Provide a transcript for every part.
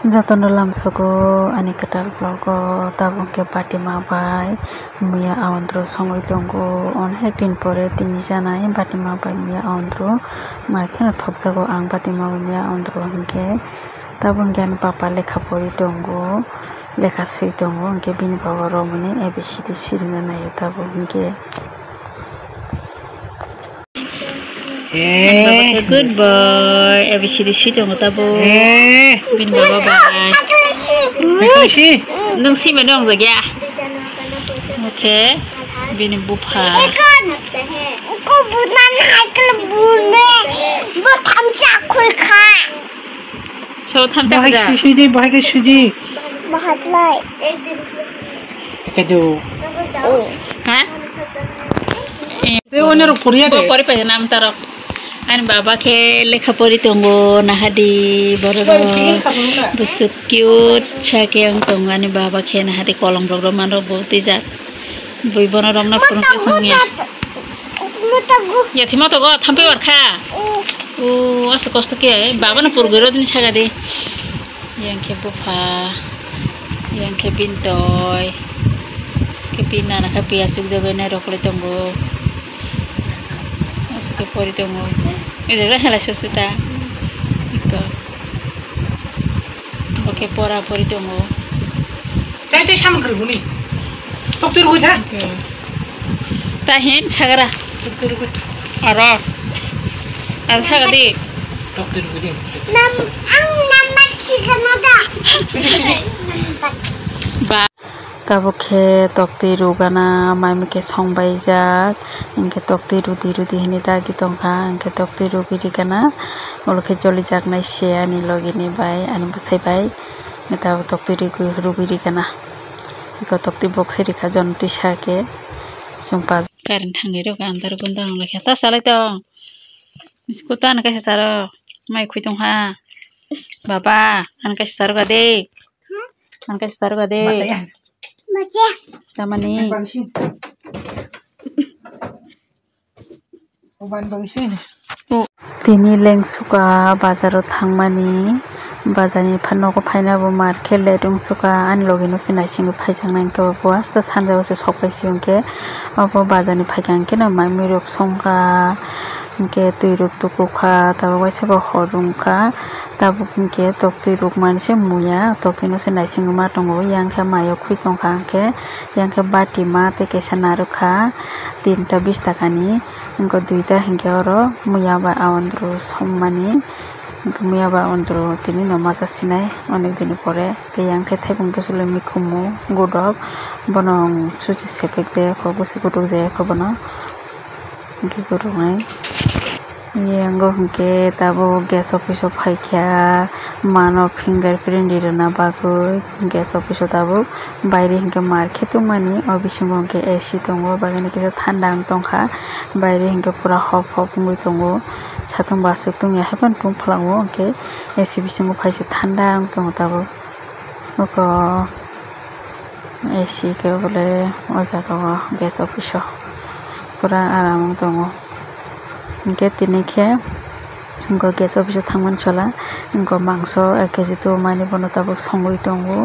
Jatono lamsoko ani katal vlogo tabung ke party ma bai muya awandro songoi tongo on hektin pore tini janai party ma bai muya awandro ma khena thoksago ang party ma muya awandro hingke tabung gan papa lekha pori tongo lekha sui tongo hingke bini baba romani abcd sirina nayo tabung hingke good boy abcd sui tongo tabo bini baba bai nung si ma dong ya oke bini bupa ko bunan haikal bune bu thamcha khul kha so thamcha ja bahai ke sudi bahat lai ke do ha te oner korea de pori pa nam tarok an baba ke lekha pori tongo nahadi bororo busuk cute chake ang tongo ani baba ke nahadi kolom program maro boti ja boi bono romna purung ke sangya ya thimo to go thampe war kha o aso kosto ke baba na purgoro din chaga de yang ke bupa yang ke bintoy ke pina na ka pia sug jogo na rokle tongo ke pori tongo itu lah halas sesuatu iko oke pora pori tongo cai sam gerguni dokter go ja tahin sagara dokter go ara sagadi dokter go din nam ang nama chiganada ba tabukhe tokti rugana maimike songbai jak inke tokti rudi hini dagi tongkha inke tokti rubiri kana olokhe joli jak nai se ani logini bai ani busai bai eta tokti rubiri kana iko tokti box rikha jon tisa ke sumpa current hangi ro andar bunda lekha ta salai to kutan ka saro mai khui tongha baba an ka saro ga de an ka saro ga de baca tamani bangsin oban bangsin tini lengsuka bazaro thangmani bazani phanoko phainabo market ledung suka an logino sinai singo phaijang ko boasta sanjao se sokai siungke abo bazani phaikangke na mamirok songka ke tuiruk tukukha tabo waisabo horungka tabo ke tokti ruk manse muya tokti no se naisingo ma tongo yangkha mayo khui tongkha ke yangkha bati ma te kesa narukha 3 ta 20 taka ni inko 2 ta hingke oro muya ba awandro sommani muya ba awandro tini no masa sinai onek dini pore ke yangkha thaibung bosule mikhumu godok bonong chuchi sepek je ko busi godok je ko bono ke godongai yango hingke tabo gas office of haikya mano fingerprint dirana bagoi gas office tabo baire hingke market mani obisingo hingke AC tongo bagani kisa thanda tongkha baire hingke pura hop ngui tongo satung basuk tungya heban tung phlango hingke AC bisingo phaise thanda tongo tabo oko AC ke bole ojaga gas office pura aram tongo hingke tini khe inko gas office thangman chola inko mangso 1 kg to mani bono tabo songoi tongo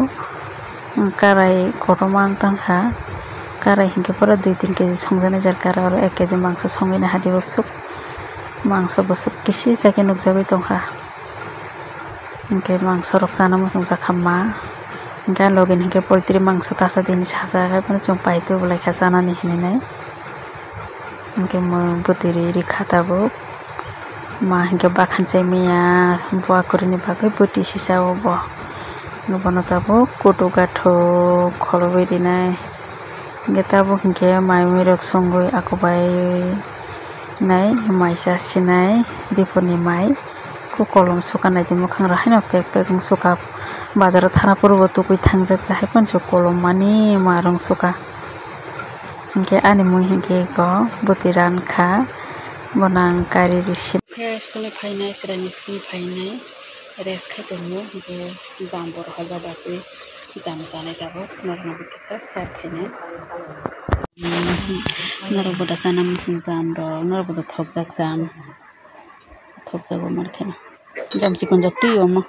karai kotorma tangkha karai hingke pura 2-3 kg songjana jar karai aro 1 kg mangso songoi na hadi bosuk mangso bosuk kisi jake nugjagoi tongkha hingke mangso rok jana musung jakhamma hingke login hingke poultry mangso tasa dini sajak pano chung paito bolai kha janani hininai hingke butiri rikha tabo ma hingke bakhanchai miya bua kurini bagoi buti sisa obo bono tabo kutu gatho kholobai rinai hingke tabo hingke maimi rok songoi akobai nai maisa sinai diponi mai ku kolom sukanai di mukhang rahaino pek suka bazaro thana purbo tukui thangjak jahai poncho kolom mani marong suka hingke ani mui hingke ko butiran kha bonang kari risi skule phainai srani skul phainai res khai tongo hingke jam bor haja basi jam janai tabo norno kisa sar phainai norboda sana musung jam ro norboda thokjak jam thokjago markhena jam sikon jak tui omo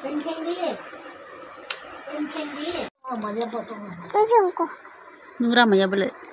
तो तुमको Nung ramai ya boleh.